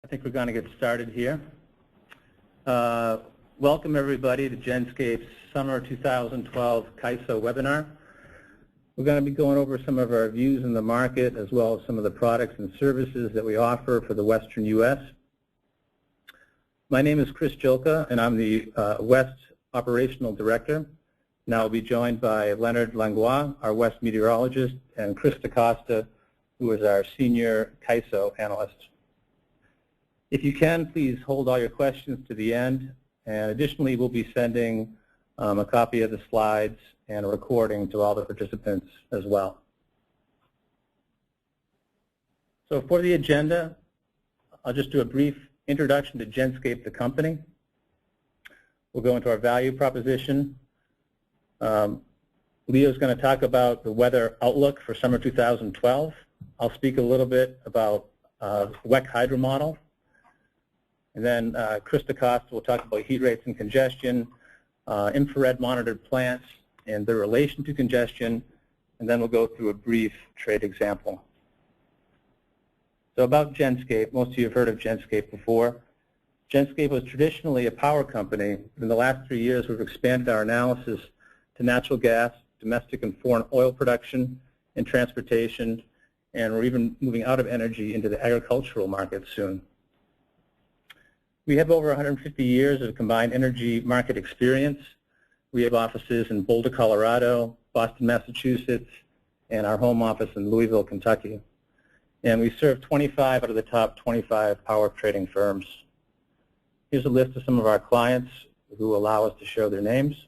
I think we're going to get started here. Welcome everybody to Genscape's Summer 2012 CAISO webinar. We're going to be going over some of our views in the market as well as some of the products and services that we offer for the Western U.S. My name is Chris Jolka and I'm the West Operational Director. Now I'll be joined by Leonard Langlois, our West Meteorologist, and Chris DaCosta, who is our Senior CAISO Analyst. If you can, please hold all your questions to the end. And additionally, we'll be sending a copy of the slides and a recording to all the participants as well. So for the agenda, I'll just do a brief introduction to Genscape, the company. We'll go into our value proposition. Leo's going to talk about the weather outlook for summer 2012. I'll speak a little bit about WEC hydro model. And then Chris DaCosta will talk about heat rates and congestion, infrared monitored plants and their relation to congestion, and then we'll go through a brief trade example. So about Genscape, most of you have heard of Genscape before. Genscape was traditionally a power company. In the last 3 years, we've expanded our analysis to natural gas, domestic and foreign oil production, and transportation, and we're even moving out of energy into the agricultural market soon. We have over 150 years of combined energy market experience. We have offices in Boulder, Colorado, Boston, Massachusetts, and our home office in Louisville, Kentucky. And we serve 25 out of the top 25 power trading firms. Here's a list of some of our clients who allow us to show their names.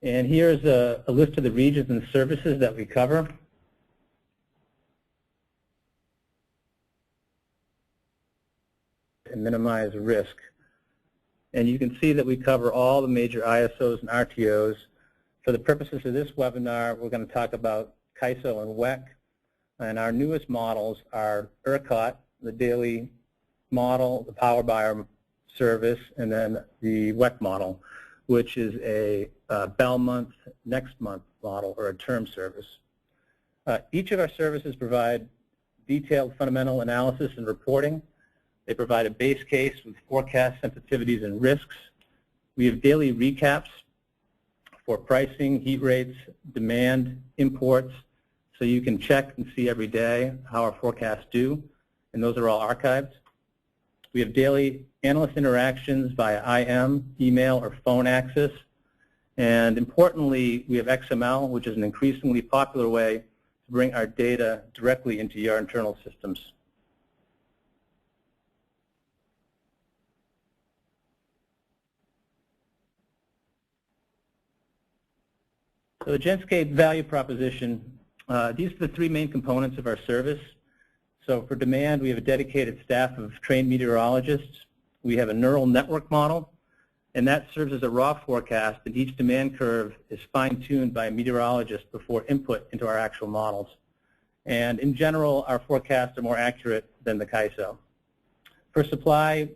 And here's a list of the regions and services that we cover. And minimize risk. And you can see that we cover all the major ISOs and RTOs. For the purposes of this webinar, we're going to talk about CAISO and WEC. And our newest models are ERCOT, the daily model, the power buyer service, and then the WEC model, which is a bell month, next month model, or a term service. Each of our services provide detailed fundamental analysis and reporting. They provide a base case with forecast sensitivities and risks. We have daily recaps for pricing, heat rates, demand, imports, so you can check and see every day how our forecasts do, and those are all archived. We have daily analyst interactions via IM, email, or phone access. And importantly, we have XML, which is an increasingly popular way to bring our data directly into your internal systems. So the Genscape value proposition, these are the three main components of our service. So for demand, we have a dedicated staff of trained meteorologists. We have a neural network model, and that serves as a raw forecast, and each demand curve is fine-tuned by a meteorologist before input into our actual models. And in general, our forecasts are more accurate than the CAISO. For supply,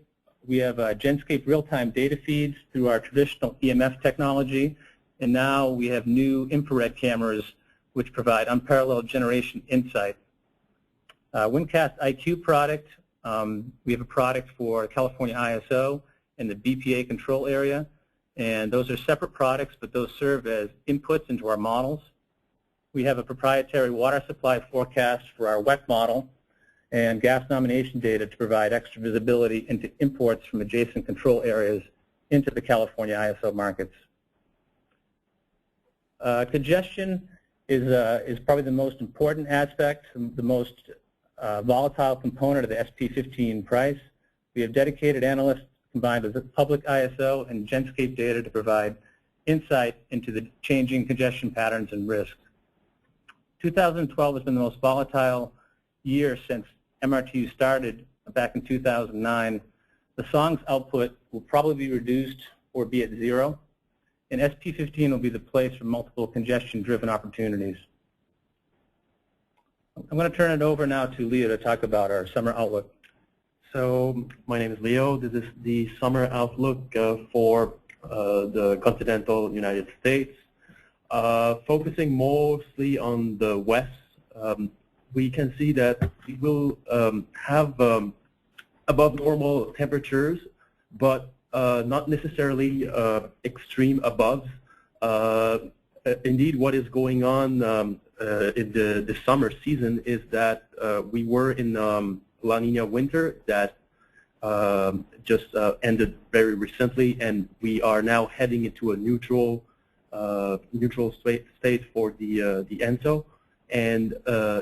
we have Genscape real-time data feeds through our traditional EMF technology, and now we have new infrared cameras which provide unparalleled generation insight. Windcast IQ product, we have a product for California ISO and the BPA control area, and those are separate products, but those serve as inputs into our models. We have a proprietary water supply forecast for our WEC model and gas nomination data to provide extra visibility into imports from adjacent control areas into the California ISO markets. Congestion is probably the most important aspect, the most volatile component of the SP15 price. We have dedicated analysts combined with the public ISO and Genscape data to provide insight into the changing congestion patterns and risks. 2012 has been the most volatile year since MRTU started back in 2009. The SONG's output will probably be reduced or be at zero, and SP15 will be the place for multiple congestion-driven opportunities. I'm going to turn it over now to Leo to talk about our summer outlook. So my name is Leo. This is the summer outlook for the continental United States, focusing mostly on the west. we can see that we will have above normal temperatures, but not necessarily extreme above. Indeed, what is going on in the summer season is that we were in La Nina winter that just ended very recently, and we are now heading into a neutral state for the ENSO. And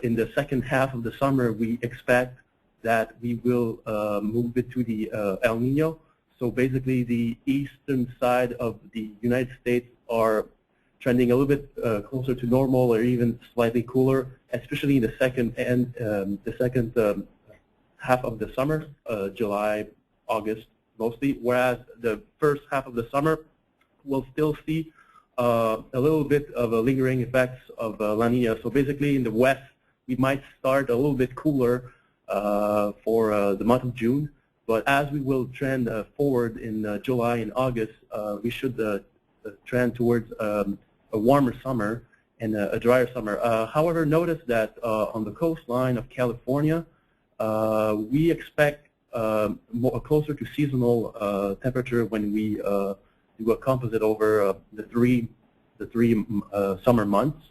in the second half of the summer, we expect that we will move into the El Nino. So basically, the eastern side of the United States are trending a little bit closer to normal, or even slightly cooler, especially in the second half of the summer, July, August mostly. Whereas the first half of the summer, we'll still see a little bit of a lingering effects of La Nina. So basically, in the west, we might start a little bit cooler for the month of June. But as we will trend forward in July and August, we should trend towards a warmer summer and a drier summer. However, notice that on the coastline of California, we expect closer to seasonal temperature when we do a composite over the three summer months.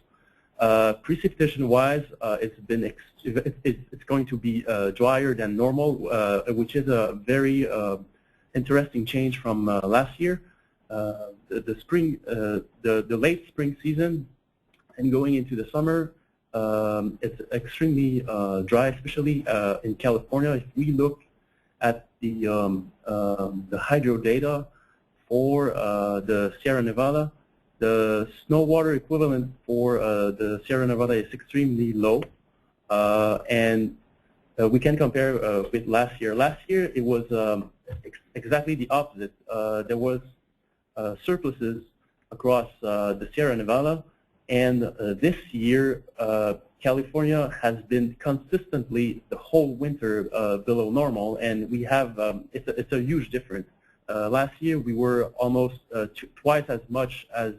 Precipitation-wise, it's going to be drier than normal, which is a very interesting change from last year. The spring, the late spring season, and going into the summer, it's extremely dry, especially in California. If we look at the hydro data for the Sierra Nevada, the snow water equivalent for the Sierra Nevada is extremely low, and we can compare with last year. Last year it was exactly the opposite. There was surpluses across the Sierra Nevada, and this year California has been consistently the whole winter below normal, and we have it's a huge difference. Last year we were almost twice as much as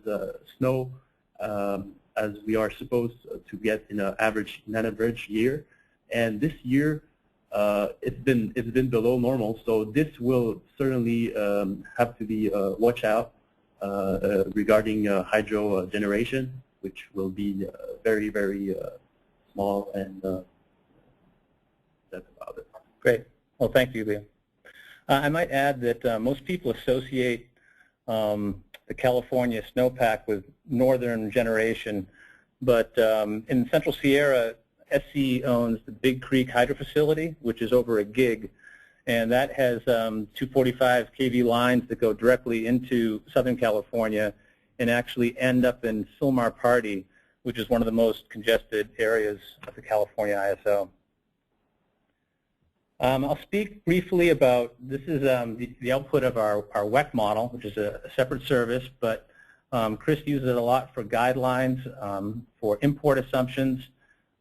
snow as we are supposed to get in an average year, and this year it's been below normal. So this will certainly have to be watched out regarding hydro generation, which will be very, very small, and that's about it. Great. Well, thank you, Leo. I might add that most people associate the California snowpack with northern generation, but in Central Sierra, SCE owns the Big Creek Hydro Facility, which is over a gig, and that has 245 kV lines that go directly into Southern California and actually end up in Silmar Party, which is one of the most congested areas of the California ISO. I'll speak briefly about, this is the output of our WEC model, which is a separate service, but Chris uses it a lot for guidelines, for import assumptions.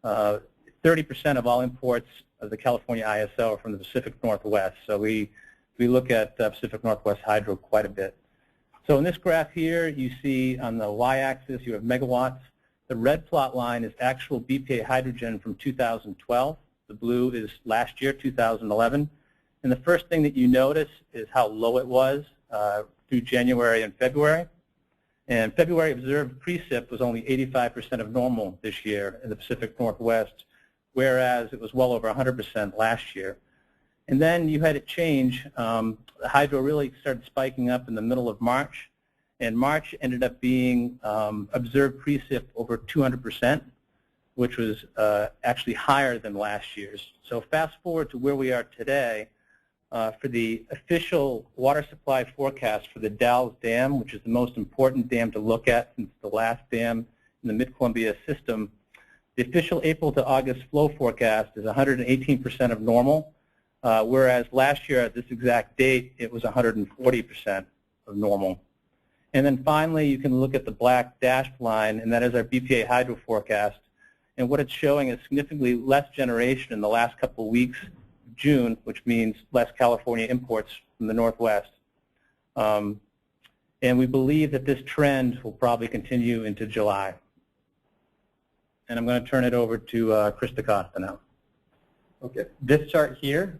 30% of all imports of the California ISO are from the Pacific Northwest, so we look at Pacific Northwest hydro quite a bit. So in this graph here, you see on the y-axis you have megawatts. The red plot line is actual BPA hydrogen from 2012. The blue is last year, 2011. And the first thing that you notice is how low it was through January and February. And February observed precip was only 85% of normal this year in the Pacific Northwest, whereas it was well over 100% last year. And then you had it change. The hydro really started spiking up in the middle of March, and March ended up being observed precip over 200%, which was actually higher than last year's. So fast forward to where we are today, for the official water supply forecast for the Dalles Dam, which is the most important dam to look at since the last dam in the Mid-Columbia system, the official April to August flow forecast is 118% of normal, whereas last year at this exact date it was 140% of normal. And then finally you can look at the black dashed line, and that is our BPA hydro forecast. And what it's showing is significantly less generation in the last couple of weeks of June, which means less California imports from the Northwest. And we believe that this trend will probably continue into July. and I'm going to turn it over to Chris DaCosta now. Okay. This chart here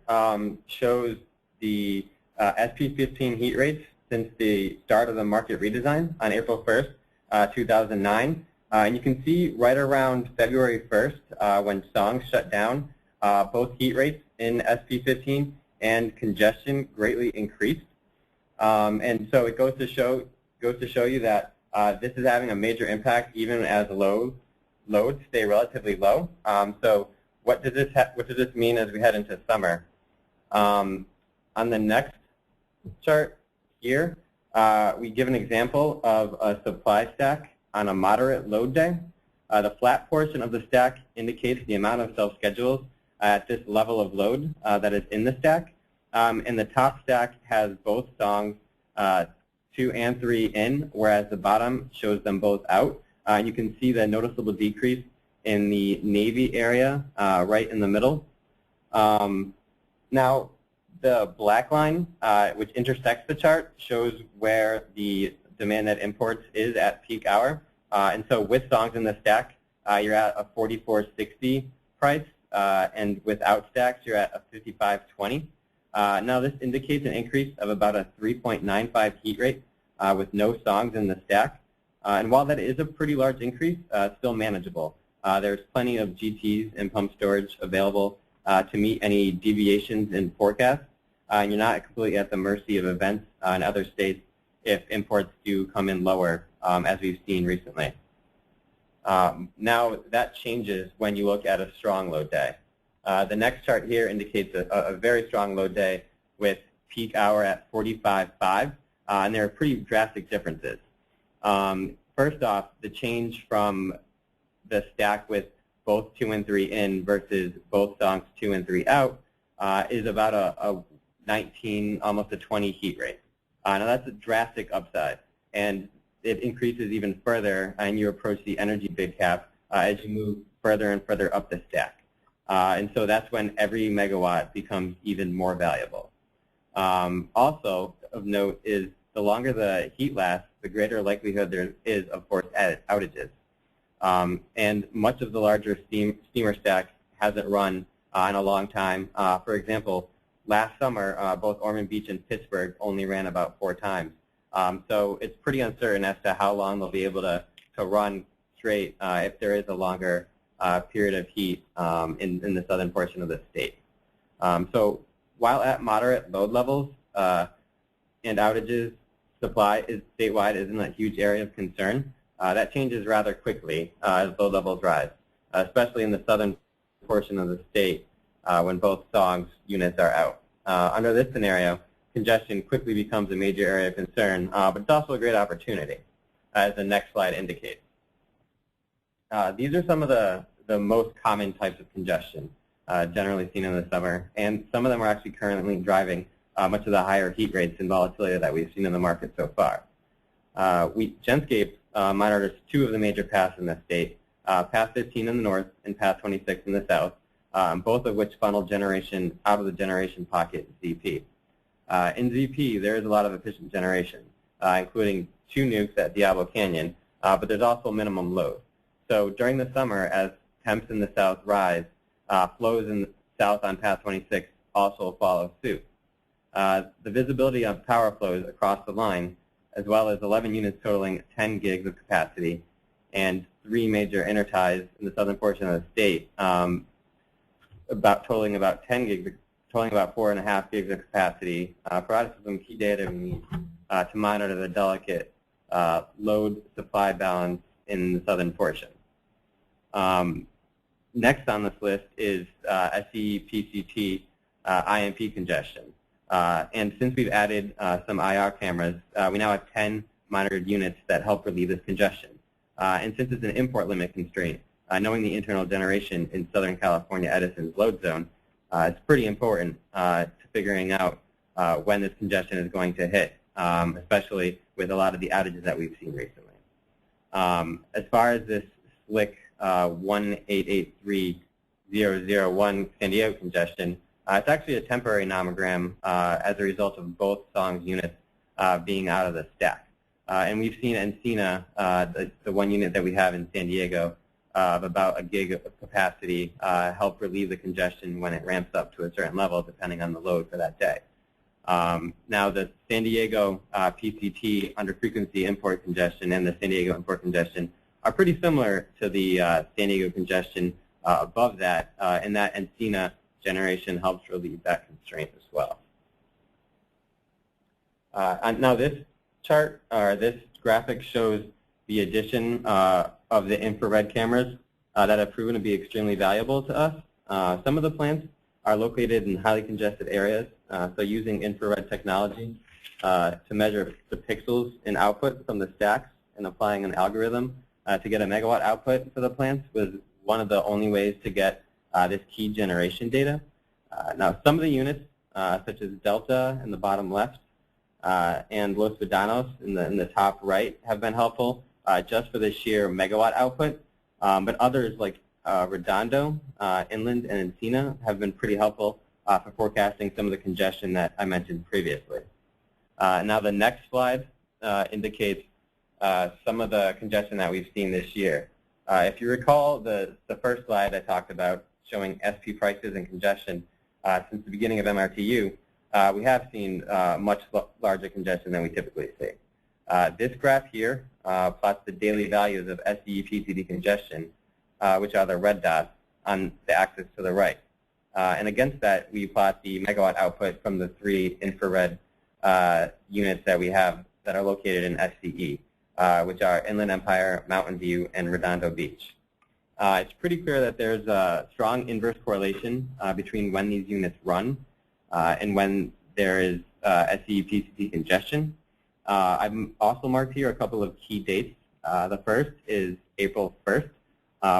shows the SP15 heat rates since the start of the market redesign on April 1st, 2009. And you can see right around February 1st, when songs shut down, both heat rates in SP15 and congestion greatly increased. And so it goes to show you that this is having a major impact even as loads stay relatively low. So what does this mean as we head into summer? On the next chart here, we give an example of a supply stack on a moderate load day. The flat portion of the stack indicates the amount of self-schedules at this level of load that is in the stack. And the top stack has both songs 2 and 3 in, whereas the bottom shows them both out. You can see the noticeable decrease in the navy area right in the middle. Now, the black line, which intersects the chart, shows where the demand net imports is at peak hour. And so with songs in the stack, you're at a 44.60 price, and without stacks, you're at a 55.20. Now, this indicates an increase of about a 3.95 heat rate with no songs in the stack. And while that is a pretty large increase, it's still manageable. There's plenty of GTs and pump storage available to meet any deviations in forecasts. And you're not completely at the mercy of events in other states if imports do come in lower, as we've seen recently. Now, that changes when you look at a strong load day. The next chart here indicates a very strong load day with peak hour at 45.5, and there are pretty drastic differences. First off, the change from the stack with both 2 and 3 in versus both songs 2 and 3 out is about a 19, almost a 20 heat rate. Now that's a drastic upside, and it increases even further and you approach the energy bid cap as you move further and further up the stack. And so that's when every megawatt becomes even more valuable. Also of note is the longer the heat lasts, the greater likelihood there is of forced outages. And much of the larger steamer stack hasn't run in a long time. For example, last summer, both Ormond Beach and Pittsburgh only ran about 4 times. So it's pretty uncertain as to how long they'll be able to run straight if there is a longer period of heat in the southern portion of the state. So while at moderate load levels and outages, supply statewide isn't a huge area of concern. That changes rather quickly as load levels rise, especially in the southern portion of the state when both songs units are out. Under this scenario, congestion quickly becomes a major area of concern, but it's also a great opportunity, as the next slide indicates. These are some of the most common types of congestion generally seen in the summer, and some of them are actually currently driving much of the higher heat rates and volatility that we've seen in the market so far. Genscape monitors 2 of the major paths in the state, Path 15 in the north and Path 26 in the south, both of which funnel generation out of the generation pocket ZP. In ZP, there is a lot of efficient generation, including 2 nukes at Diablo Canyon, but there's also minimum load. So during the summer, as temps in the south rise, flows in the south on Path 26 also follow suit. The visibility of power flows across the line, as well as 11 units totaling 10 gigs of capacity, and 3 major interties in the southern portion of the state, totaling about 10 gigs, totaling about 4.5 gigs of capacity, provide us with some key data we need to monitor the delicate load-supply balance in the southern portion. Next on this list is SCE-PCT IMP congestion. And since we've added some IR cameras, we now have 10 monitored units that help relieve this congestion. And since it's an import limit constraint, knowing the internal generation in Southern California Edison's load zone, it's pretty important to figuring out when this congestion is going to hit, especially with a lot of the outages that we've seen recently. As far as this SLIC 1883001 San Diego congestion, it's actually a temporary nomogram as a result of both songs units being out of the stack. And we've seen Encina, the 1 unit that we have in San Diego, of about 1 gig of capacity help relieve the congestion when it ramps up to a certain level, depending on the load for that day. Now, the San Diego PCT under frequency import congestion and the San Diego import congestion are pretty similar to the San Diego congestion above that, and that Encina generation helps relieve that constraint as well. Now, this chart, or this graphic, shows the addition of the infrared cameras that have proven to be extremely valuable to us. Some of the plants are located in highly congested areas, so using infrared technology to measure the pixels in output from the stacks and applying an algorithm to get a megawatt output for the plants was one of the only ways to get this key generation data. Now, some of the units, such as Delta in the bottom left and Los Vedanos in the top right, have been helpful just for the sheer megawatt output. But others like Redondo, Inland, and Encina have been pretty helpful for forecasting some of the congestion that I mentioned previously. Now the next slide indicates some of the congestion that we've seen this year. If you recall the first slide I talked about showing SP prices and congestion since the beginning of MRTU, we have seen much larger congestion than we typically see. This graph here plots the daily values of SDE-PCD congestion, which are the red dots on the axis to the right. And against that, we plot the megawatt output from the 3 infrared units that we have that are located in SCE, which are Inland Empire, Mountain View, and Redondo Beach. It's pretty clear that there's a strong inverse correlation between when these units run and when there is SDE-PCD congestion. I've also marked here a couple of key dates. The first is April 1st,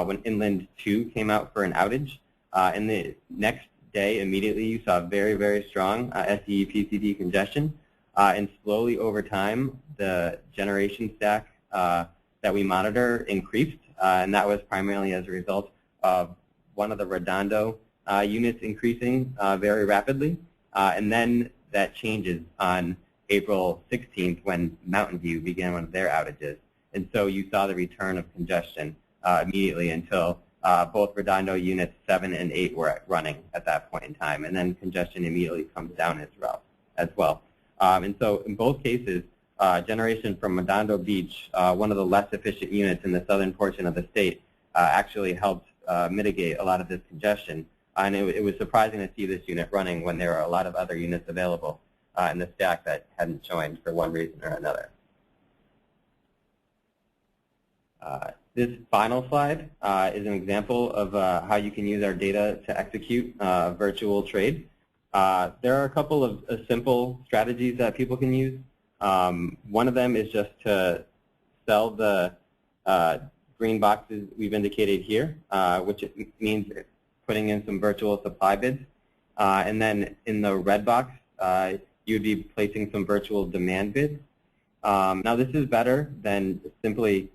when Inland 2 came out for an outage. And the next day, immediately, you saw very, very strong SDE-PCD congestion. And slowly over time, the generation stack that we monitor increased. And that was primarily as a result of one of the Redondo units increasing very rapidly. And then that changes on April 16th when Mountain View began one of their outages. And so you saw the return of congestion immediately until both Redondo units 7 and 8 were running at that point in time. And then congestion immediately comes down as well. And so in both cases, generation from Redondo Beach, one of the less efficient units in the southern portion of the state, actually helped mitigate a lot of this congestion. And it was surprising to see this unit running when there are a lot of other units available in the stack that hadn't joined for one reason or another. This final slide is an example of how you can use our data to execute virtual trade. There are a couple of simple strategies that people can use. One of them is just to sell the green boxes we've indicated here, which means putting in some virtual supply bids. And then in the red box, you'd be placing some virtual demand bids. Now this is better than simply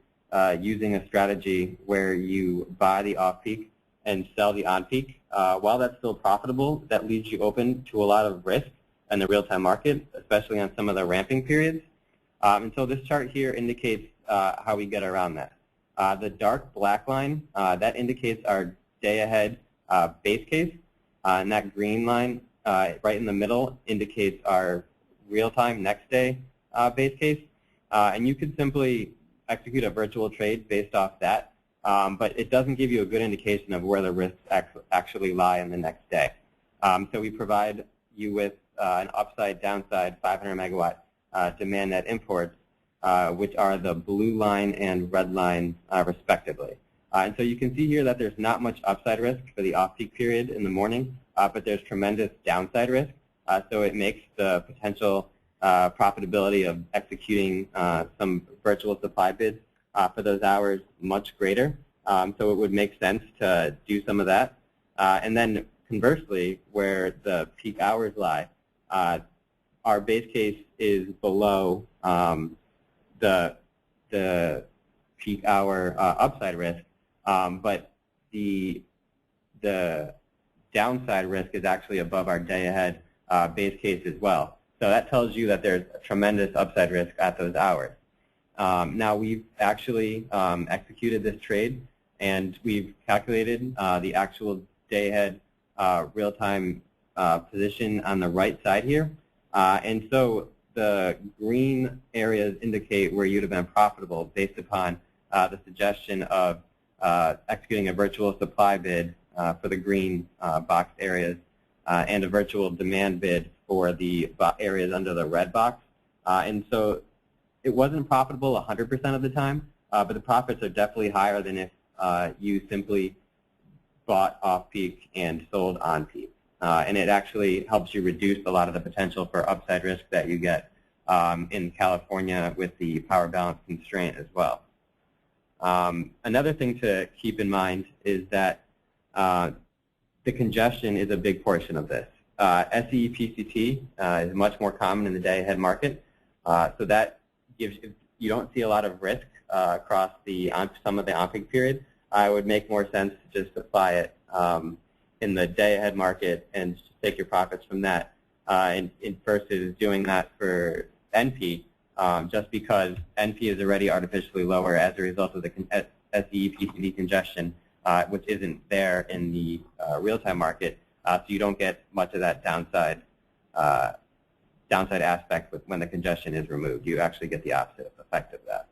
using a strategy where you buy the off-peak and sell the on-peak. While that's still profitable, that leaves you open to a lot of risk in the real-time market, especially on some of the ramping periods. And so this chart here indicates how we get around that. The dark black line, that indicates our day-ahead base case, and that green line right in the middle indicates our real-time next-day base case. And you could simply execute a virtual trade based off that, but it doesn't give you a good indication of where the risks actually lie in the next day. So we provide you with an upside-downside 500 megawatt demand net imports, which are the blue line and red line respectively. And so you can see here that there's not much upside risk for the off-peak period in the morning, but there's tremendous downside risk. So it makes the potential profitability of executing some virtual supply bids for those hours much greater. So it would make sense to do some of that. And then conversely, where the peak hours lie, our base case is below the peak hour upside risk, but the downside risk is actually above our day-ahead base case as well. So that tells you that there's a tremendous upside risk at those hours. Now we've actually executed this trade and we've calculated the actual day-ahead real-time position on the right side here. And so the green areas indicate where you'd have been profitable based upon the suggestion of executing a virtual supply bid for the green boxed areas and a virtual demand bid for the areas under the red box. And so it wasn't profitable 100% of the time, but the profits are definitely higher than if you simply bought off-peak and sold on-peak. And it actually helps you reduce a lot of the potential for upside risk that you get in California with the power balance constraint as well. Another thing to keep in mind is that the congestion is a big portion of this. SEE-PCT is much more common in the day-ahead market, so that gives you don't see a lot of risk across some of the on-peak period. It would make more sense to just apply it in the day-ahead market and just take your profits from that, versus doing that for NP, just because NP is already artificially lower as a result of the SEE-PCT congestion, which isn't there in the real-time market, so you don't get much of that downside aspect when the congestion is removed. You actually get the opposite effect of that.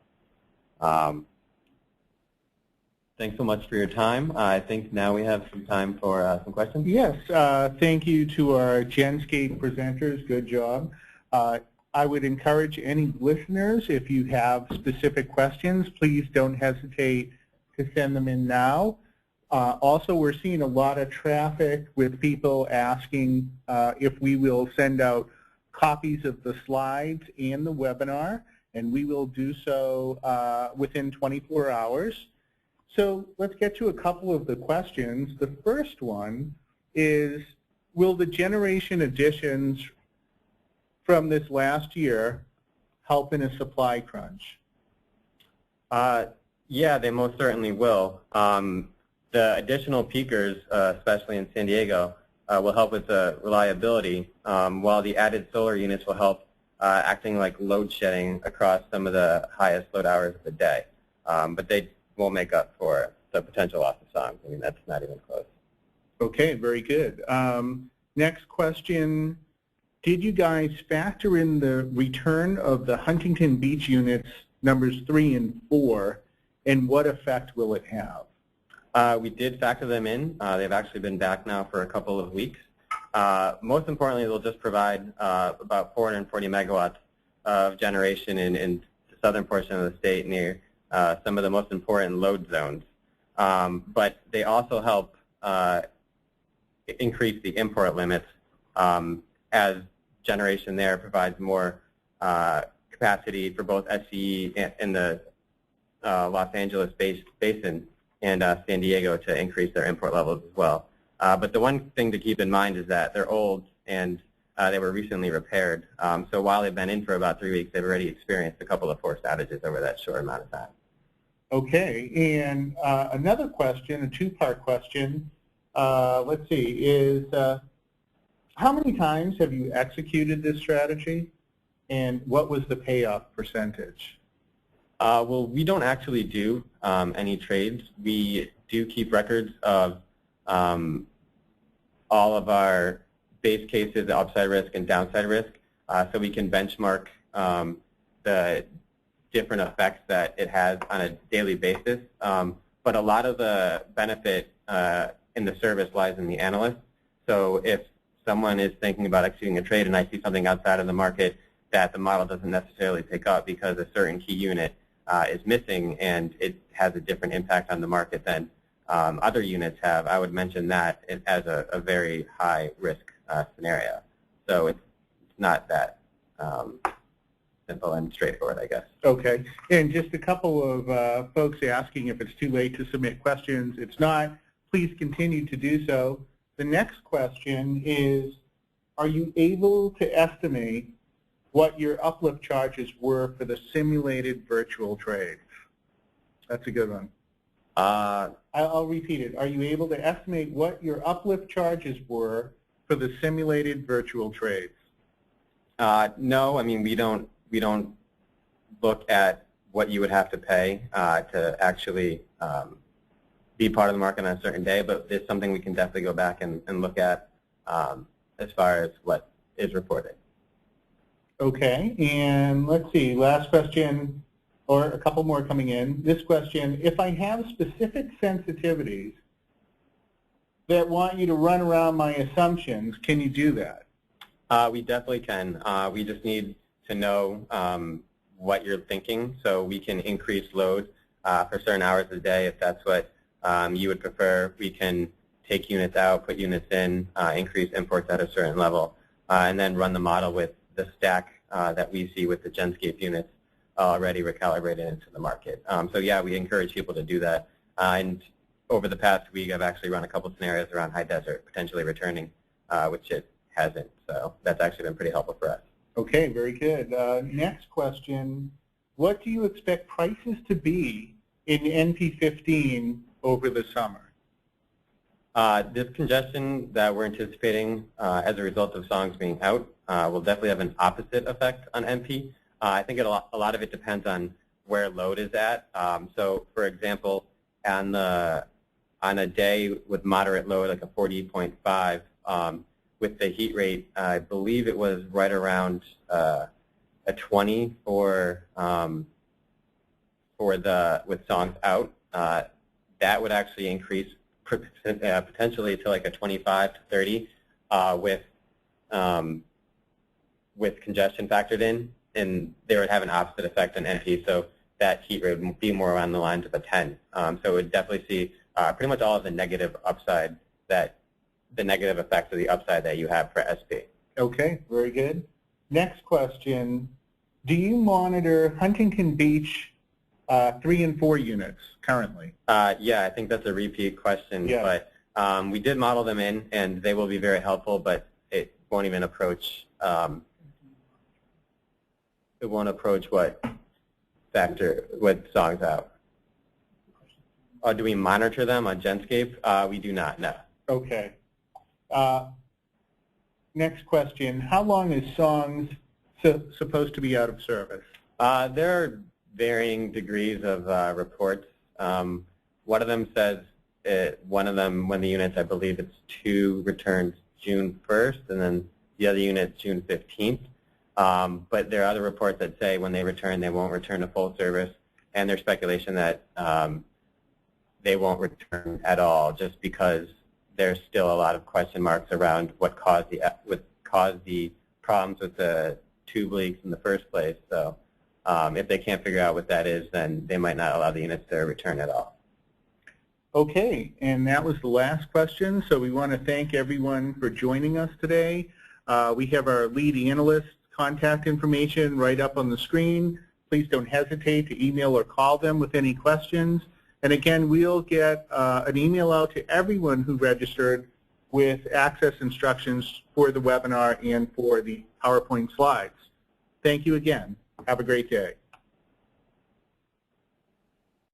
Thanks so much for your time. I think now we have some time for some questions. Yes, thank you to our Genscape presenters. Good job. I would encourage any listeners, if you have specific questions, please don't hesitate to send them in now. Also, we're seeing a lot of traffic with people asking if we will send out copies of the slides and the webinar, and we will do so within 24 hours. So let's get to a couple of the questions. The first one is, will the generation additions from this last year help in a supply crunch? Yeah, they most certainly will. The additional peakers, especially in San Diego, will help with the reliability, while the added solar units will help acting like load shedding across some of the highest load hours of the day. But they won't make up for the potential loss of songs. I mean, that's not even close. Okay, very good. Next question. Did you guys factor in the return of the Huntington Beach units numbers 3 and 4, and what effect will it have? We did factor them in. They've actually been back now for a couple of weeks. Most importantly, they'll just provide about 440 megawatts of generation in the southern portion of the state near some of the most important load zones. But they also help increase the import limits as generation there provides more capacity for both SCE and the Los Angeles basin and San Diego to increase their import levels as well. But the one thing to keep in mind is that they're old and they were recently repaired. So while they've been in for about 3 weeks, they've already experienced a couple of forced outages over that short amount of time. Okay, and another question, a two-part question, let's see, is how many times have you executed this strategy, and what was the payoff percentage? Well, we don't actually do any trades. We do keep records of all of our base cases, the upside risk and downside risk, so we can benchmark the different effects that it has on a daily basis. But a lot of the benefit in the service lies in the analyst. So if someone is thinking about executing a trade and I see something outside of the market that the model doesn't necessarily pick up because a certain key unit is missing and it has a different impact on the market than other units have, I would mention that as a very high risk scenario. So it's not that simple and straightforward, I guess. Okay, and just a couple of folks asking if it's too late to submit questions. It's not. Please continue to do so. The next question is, are you able to estimate what your uplift charges were for the simulated virtual trades? That's a good one. I'll repeat it. Are you able to estimate what your uplift charges were for the simulated virtual trades? No, I mean we don't look at what you would have to pay to actually be part of the market on a certain day, but it's something we can definitely go back and look at as far as what is reported. Okay, and let's see, last question, or a couple more coming in. This question, if I have specific sensitivities that want you to run around my assumptions, can you do that? We definitely can. We just need to know what you're thinking, so we can increase load for certain hours of the day if that's what you would prefer. We can take units out, put units in, increase imports at a certain level, and then run the model with the stack that we see with the Genscape units already recalibrated into the market. So yeah, we encourage people to do that. And over the past week, I've actually run a couple scenarios around high desert potentially returning, which it hasn't. So that's actually been pretty helpful for us. Okay, very good. Next question, what do you expect prices to be in NP15 over the summer? This congestion that we're anticipating as a result of songs being out will definitely have an opposite effect on NP. I think a lot of it depends on where load is at. So, for example, on a day with moderate load, like a 40.5, with the heat rate, I believe it was right around a 20 with songs out. That would actually increase potentially to like a 25 to 30 with congestion factored in, and they would have an opposite effect on NP. So that heat rate would be more around the lines of a 10. So it would definitely see pretty much all of the negative upside the negative effects of the upside that you have for SP. Okay, very good. Next question, do you monitor Huntington Beach 3 and 4 units currently? Yeah, I think that's a repeat question, yeah. But we did model them in, and they will be very helpful, but it won't even approach, what factor, what songs out. Do we monitor them on Genscape? We do not, no. Okay. Next question, how long is songs supposed to be out of service? There are varying degrees of reports. One of them says, one of them, when the units, I believe it's 2 returns June 1st, and then the other unit June 15th. But there are other reports that say when they return, they won't return to full service, and there's speculation that they won't return at all, just because there's still a lot of question marks around what caused the problems with the tube leaks in the first place. So if they can't figure out what that is, then they might not allow the units to return at all. Okay, and that was the last question. So we want to thank everyone for joining us today. We have our lead analyst contact information right up on the screen. Please don't hesitate to email or call them with any questions. And again, we'll get an email out to everyone who registered with access instructions for the webinar and for the PowerPoint slides. Thank you again. Have a great day.